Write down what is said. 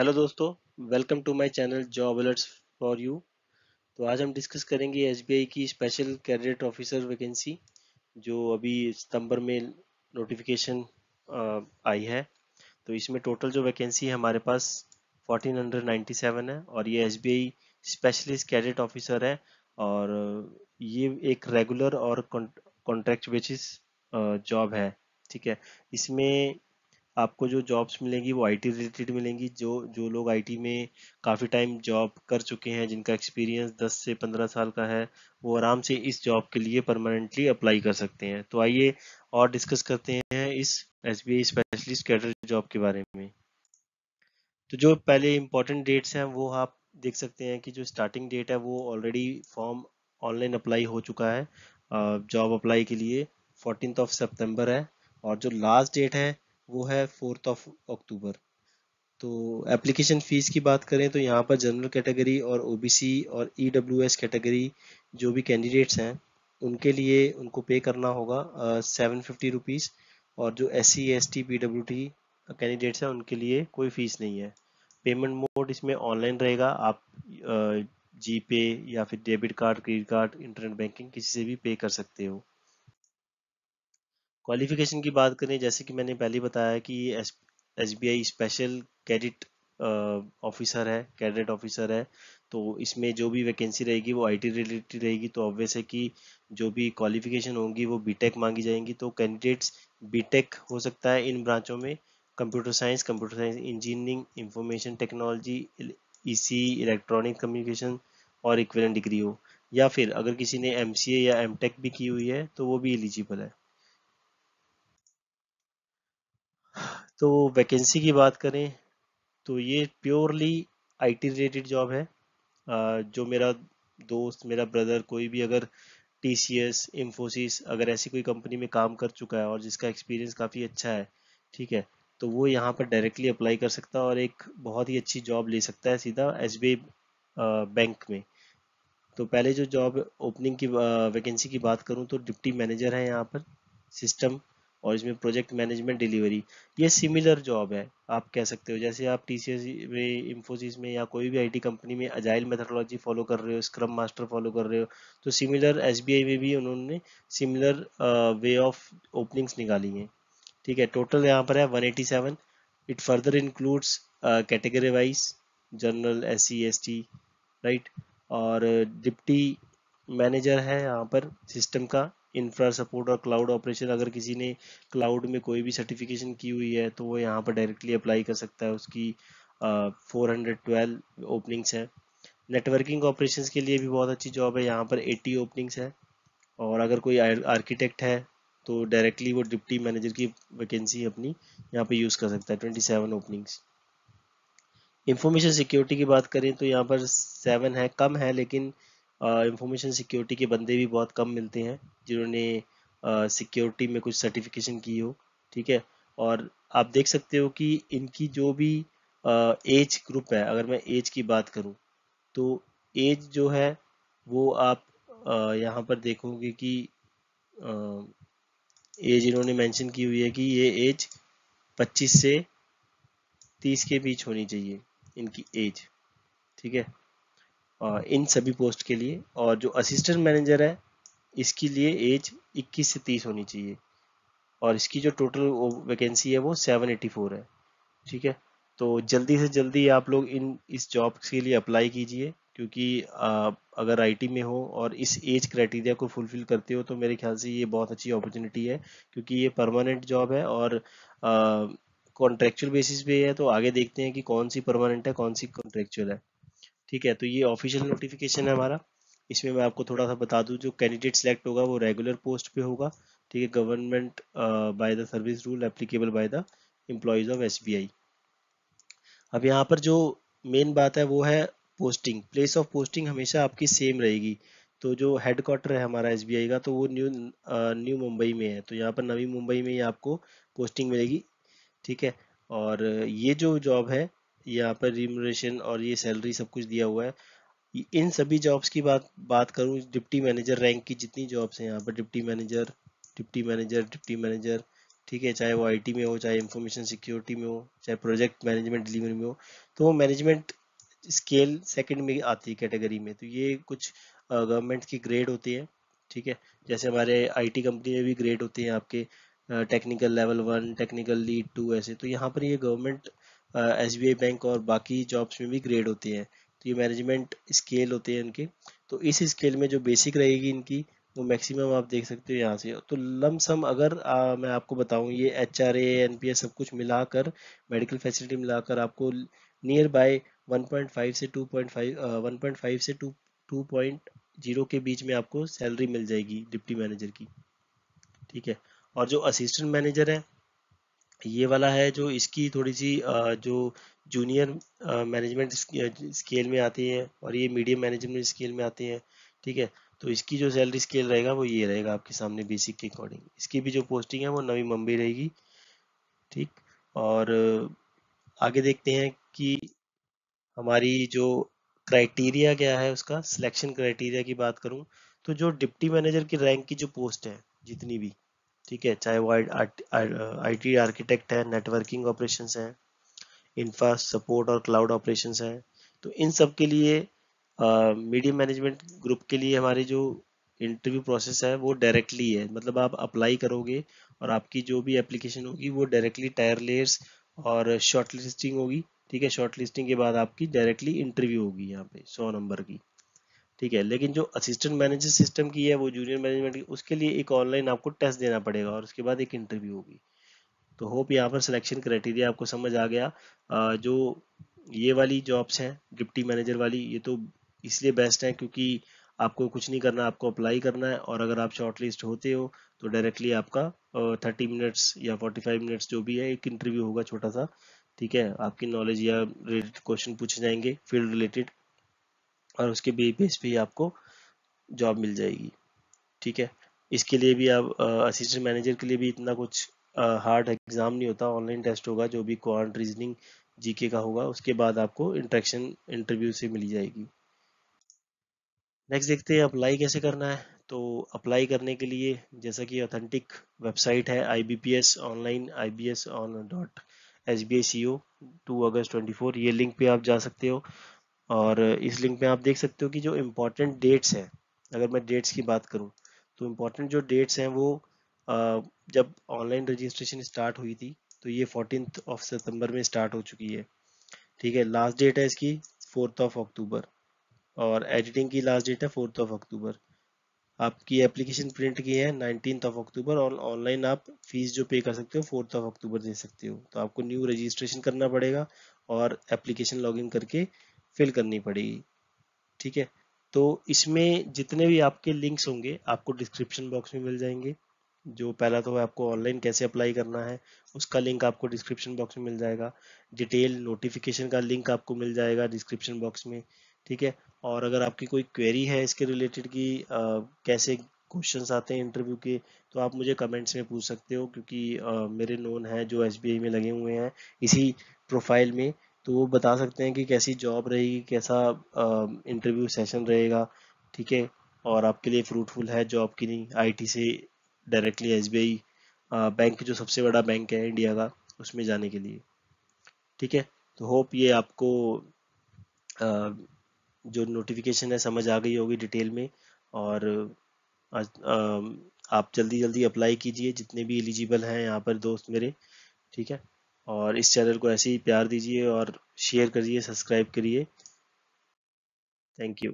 Hello दोस्तों, welcome to my channel job alerts for you. तो आज हम डिस्कस करेंगे एसबीआई की स्पेशल कैडेट ऑफिसर वैकेंसी जो अभी सितंबर में नोटिफिकेशन आई है। तो इसमें टोटल जो वैकेंसी है हमारे पास 1497 है और ये एसबीआई स्पेशलिस्ट कैडेट ऑफिसर है। और ये एक रेगुलर और कॉन्ट्रैक्ट बेसिस जॉब है। ठीक है, इसमें आपको जो जॉब्स मिलेंगी वो आईटी रिलेटेड मिलेंगी। जो जो लोग आईटी में काफ़ी टाइम जॉब कर चुके हैं, जिनका एक्सपीरियंस 10 से 15 साल का है, वो आराम से इस जॉब के लिए परमानेंटली अप्लाई कर सकते हैं। तो आइए और डिस्कस करते हैं इस एसबीआई स्पेशलिस्ट कैडर जॉब के बारे में। तो जो पहले इंपॉर्टेंट डेट्स हैं वो आप देख सकते हैं कि जो स्टार्टिंग डेट है वो ऑलरेडी फॉर्म ऑनलाइन अप्लाई हो चुका है जॉब अप्लाई के लिए। 14 सितंबर है और जो लास्ट डेट है वो है 4 अक्टूबर। तो एप्लीकेशन फ़ीस की बात करें तो यहाँ पर जनरल कैटेगरी और ओबीसी और ईडब्ल्यूएस कैटेगरी जो भी कैंडिडेट्स हैं उनके लिए उनको पे करना होगा 750 रुपीज़। और जो SC ST PWT कैंडिडेट्स हैं उनके लिए कोई फ़ीस नहीं है। पेमेंट मोड इसमें ऑनलाइन रहेगा। आप जी पे या फिर debit card, credit card, internet banking किसी से भी पे कर सकते हो। क्वालिफिकेशन की बात करें, जैसे कि मैंने पहले बताया कि ये एसबीआई स्पेशल कैडेट ऑफिसर है, कैडेट ऑफिसर है। तो इसमें जो भी वैकेंसी रहेगी वो आईटी रिलेटेड रहेगी। तो ऑब्वियस है कि जो भी क्वालिफिकेशन होंगी वो बीटेक मांगी जाएंगी। तो कैंडिडेट्स बीटेक हो सकता है इन ब्रांचों में: computer science engineering, information technology, EC, electronic communication और इक्विवेलेंट डिग्री हो। या फिर अगर किसी ने एमसीए या एमटेक भी की हुई है तो वो भी एलिजिबल है। तो वैकेंसी की बात करें तो ये प्योरली आईटी रिलेटेड जॉब है। जो मेरा दोस्त, मेरा ब्रदर, कोई भी अगर टीसीएस, इंफोसिस अगर ऐसी कोई कंपनी में काम कर चुका है और जिसका एक्सपीरियंस काफ़ी अच्छा है, ठीक है, तो वो यहाँ पर डायरेक्टली अप्लाई कर सकता है और एक बहुत ही अच्छी जॉब ले सकता है सीधा एसबीआई बैंक में। तो पहले जो जॉब ओपनिंग की वैकेंसी की बात करूं तो डिप्टी मैनेजर है यहाँ पर सिस्टम। और इसमें प्रोजेक्ट मैनेजमेंट डिलीवरी, ये सिमिलर जॉब है। आप कह सकते हो जैसे आप टीसीएस में, इंफोसिस में या कोई भी आईटी कंपनी में अजाइल मेथोडोलॉजी फॉलो कर रहे हो, स्क्रम मास्टर फॉलो कर रहे हो, तो सिमिलर एसबीआई में भी उन्होंने सिमिलर वे ऑफ ओपनिंग्स निकाली हैं। ठीक है, टोटल यहाँ पर है 187। It further includes category wise general, SC ST, right. और डिप्टी मैनेजर है यहाँ पर सिस्टम का, इंफ्रा सपोर्ट और क्लाउड ऑपरेशन। अगर किसी ने क्लाउड में कोई भी सर्टिफिकेशन की हुई है तो वो यहाँ पर डायरेक्टली अप्लाई कर सकता है। उसकी 412 ओपनिंग्स है। नेटवर्किंग ऑपरेशंस के लिए भी बहुत अच्छी जॉब है, यहाँ पर 80 ओपनिंग्स है। और अगर कोई आर्किटेक्ट है तो डायरेक्टली वो डिप्टी मैनेजर की वैकेंसी अपनी यहाँ पे यूज़ कर सकता है, 27 ओपनिंग्स। इंफॉर्मेशन सिक्योरिटी की बात करें तो यहाँ पर 7 है, कम है, लेकिन इंफॉर्मेशन सिक्योरिटी के बंदे भी बहुत कम मिलते हैं जिन्होंने सिक्योरिटी में कुछ सर्टिफिकेशन की हो। ठीक है, और आप देख सकते हो कि इनकी जो भी एज ग्रुप है, अगर मैं एज की बात करूं तो एज जो है वो आप यहाँ पर देखोगे कि एज इन्होंने मेंशन की हुई है कि ये एज 25 से 30 के बीच होनी चाहिए इनकी एज। ठीक है, इन सभी पोस्ट के लिए। और जो असिस्टेंट मैनेजर है इसके लिए एज 21 से 30 होनी चाहिए। और इसकी जो टोटल वैकेंसी है वो 784 है। ठीक है, तो जल्दी से जल्दी आप लोग इन इस जॉब के लिए अप्लाई कीजिए, क्योंकि अगर आईटी में हो और इस एज क्राइटेरिया को फुलफिल करते हो तो मेरे ख्याल से ये बहुत अच्छी अपॉर्चुनिटी है, क्योंकि ये परमानेंट जॉब है और कॉन्ट्रेक्चुअल बेसिस पे है। तो आगे देखते हैं कि कौन सी परमानेंट है, कौन सी कॉन्ट्रेक्चुअल है। ठीक है, तो ये ऑफिशियल नोटिफिकेशन है हमारा। इसमें मैं आपको थोड़ा सा बता दूं, जो कैंडिडेट सिलेक्ट होगा वो रेगुलर पोस्ट पे होगा। ठीक है, government by the service rule applicable by the employees of SBI. अब यहाँ पर जो मेन बात है वो है पोस्टिंग। प्लेस ऑफ पोस्टिंग हमेशा आपकी सेम रहेगी। तो जो हेडक्वार्टर है हमारा एसबीआई का, तो वो न्यू मुंबई में है। तो यहाँ पर नवी मुंबई में ही आपको पोस्टिंग मिलेगी। ठीक है, और ये जो जॉब है यहाँ पर रिम्यूनरेशन और ये सैलरी सब कुछ दिया हुआ है। इन सभी जॉब्स की बात करूँ, डिप्टी मैनेजर रैंक की जितनी जॉब्स हैं यहाँ पर, deputy manager, deputy manager, deputy manager, ठीक है, चाहे वो आईटी में हो, चाहे इंफॉर्मेशन सिक्योरिटी में हो, चाहे प्रोजेक्ट मैनेजमेंट डिलीवरी में हो, तो वो मैनेजमेंट स्केल सेकंड में आती है कैटेगरी में। तो ये कुछ गवर्नमेंट की ग्रेड होती है, ठीक है। जैसे हमारे आईटी कंपनी में भी ग्रेड होती है आपके, टेक्निकल लेवल 1, टेक्निकल लीड 2, ऐसे। तो यहाँ पर ये गवर्नमेंट एसबीआई बैंक और बाकी जॉब्स में भी ग्रेड होती है। तो ये मैनेजमेंट स्केल होते हैं इनके। तो इस स्केल में जो बेसिक रहेगी इनकी, वो मैक्सिमम आप देख सकते हो यहाँ से। तो लमसम अगर मैं आपको बताऊं, ये एचआरए एनपीएस सब कुछ मिलाकर, मेडिकल फैसिलिटी मिलाकर आपको नियर बाय 1.5 से 2.5, 1.5 से 2.0 के बीच में आपको सैलरी मिल जाएगी डिप्टी मैनेजर की, ठीक है। और जो असिस्टेंट मैनेजर है, ये वाला है जो इसकी थोड़ी सी जो जूनियर मैनेजमेंट स्केल में आती है, और ये मीडियम मैनेजमेंट स्केल में आती है, ठीक है। तो इसकी जो सैलरी स्केल रहेगा वो ये रहेगा आपके सामने बेसिक के अकॉर्डिंग। इसकी भी जो पोस्टिंग है वो नवी मुंबई रहेगी, ठीक। और आगे देखते हैं कि हमारी जो क्राइटेरिया क्या है, उसका सिलेक्शन क्राइटेरिया की बात करूं, तो जो डिप्टी मैनेजर की रैंक की जो पोस्ट है जितनी भी, ठीक है, चाहे वो आईटी आर्किटेक्ट है, नेटवर्किंग ऑपरेशंस है, इंफ्रा सपोर्ट और क्लाउड ऑपरेशंस है, तो इन सब के लिए मीडिया मैनेजमेंट ग्रुप के लिए हमारी जो इंटरव्यू प्रोसेस है वो डायरेक्टली है। मतलब आप अप्लाई करोगे और आपकी जो भी एप्लीकेशन होगी वो डायरेक्टली टायर लेयर्स और शॉर्ट लिस्टिंग होगी, ठीक है। शॉर्ट लिस्टिंग के बाद आपकी डायरेक्टली इंटरव्यू होगी यहाँ पे 100 नंबर की, ठीक है। लेकिन जो असिस्टेंट मैनेजर सिस्टम की है, वो जूनियर मैनेजमेंट की, उसके लिए एक ऑनलाइन आपको टेस्ट देना पड़ेगा और उसके बाद एक इंटरव्यू होगी। तो होप यहाँ पर सिलेक्शन क्राइटेरिया आपको समझ आ गया। जो ये वाली जॉब्स हैं डिप्टी मैनेजर वाली, ये तो इसलिए बेस्ट है क्योंकि आपको कुछ नहीं करना, आपको अप्लाई करना है, और अगर आप शॉर्ट लिस्ट होते हो तो डायरेक्टली आपका 30 मिनट्स या 45 मिनट्स जो भी है, एक इंटरव्यू होगा छोटा सा, ठीक है। आपकी नॉलेज या रिलेटेड क्वेश्चन पूछे जाएंगे फील्ड रिलेटेड, और उसके बेस पे ही आपको जॉब मिल जाएगी, ठीक है। इसके लिए भी आप असिस्टेंट मैनेजर के लिए भी इतना कुछ हार्ड एग्जाम नहीं होता, ऑनलाइन टेस्ट होगा जो भी क्वांट रीजनिंग जीके का होगा, उसके बाद आपको इंटरेक्शन इंटरव्यू से मिली जाएगी। नेक्स्ट देखते हैं अप्लाई कैसे करना है। तो अप्लाई करने के लिए, जैसा कि ऑथेंटिक वेबसाइट है IBPS online, IBS on dot SBI CO 2 अगस्त 24, ये लिंक पे आप जा सकते हो। और इस लिंक पे आप देख सकते हो कि जो इम्पोर्टेंट डेट्स हैं, अगर मैं डेट्स की बात करूं, तो इम्पोर्टेंट जो डेट्स हैं वो जब ऑनलाइन रजिस्ट्रेशन स्टार्ट हुई थी, तो ये 14 सितंबर में स्टार्ट हो चुकी है, ठीक है। लास्ट डेट है इसकी 4 अक्टूबर, और एडिटिंग की लास्ट डेट है 4 अक्टूबर। आपकी एप्लीकेशन प्रिंट की है 19 अक्टूबर, और ऑनलाइन आप फीस जो पे कर सकते हो 4 अक्टूबर दे सकते हो। तो आपको न्यू रजिस्ट्रेशन करना पड़ेगा और एप्लीकेशन लॉगिन करके फिल करनी पड़ेगी, ठीक है। तो इसमें जितने भी आपके लिंक्स होंगे आपको डिस्क्रिप्शन बॉक्स में मिल जाएंगे। जो पहला तो है आपको ऑनलाइन कैसे अप्लाई करना है, उसका लिंक आपको डिस्क्रिप्शन बॉक्स में मिल जाएगा। डिटेल नोटिफिकेशन का लिंक आपको मिल जाएगा डिस्क्रिप्शन बॉक्स में, ठीक है। और अगर आपकी कोई क्वेरी है इसके रिलेटेड कि कैसे क्वेश्चंस आते हैं इंटरव्यू के, तो आप मुझे कमेंट्स में पूछ सकते हो, क्योंकि मेरे नोन हैं जो एसबीआई में लगे हुए हैं इसी प्रोफाइल में। तो वो बता सकते हैं कि कैसी जॉब रहेगी, कैसा इंटरव्यू सेशन रहेगा, ठीक है। और आपके लिए फ्रूटफुल है जॉब की नहीं, आईटी से डायरेक्टली एसबीआई बैंक जो सबसे बड़ा बैंक है इंडिया का, उसमें जाने के लिए, ठीक है। तो होप ये आपको अ, जो नोटिफिकेशन है समझ आ गई होगी डिटेल में। और आप जल्दी जल्दी अप्लाई कीजिए जितने भी एलिजिबल हैं यहाँ पर दोस्त मेरे, ठीक है। और इस चैनल को ऐसे ही प्यार दीजिए और शेयर करिए, सब्सक्राइब करिए। Thank you.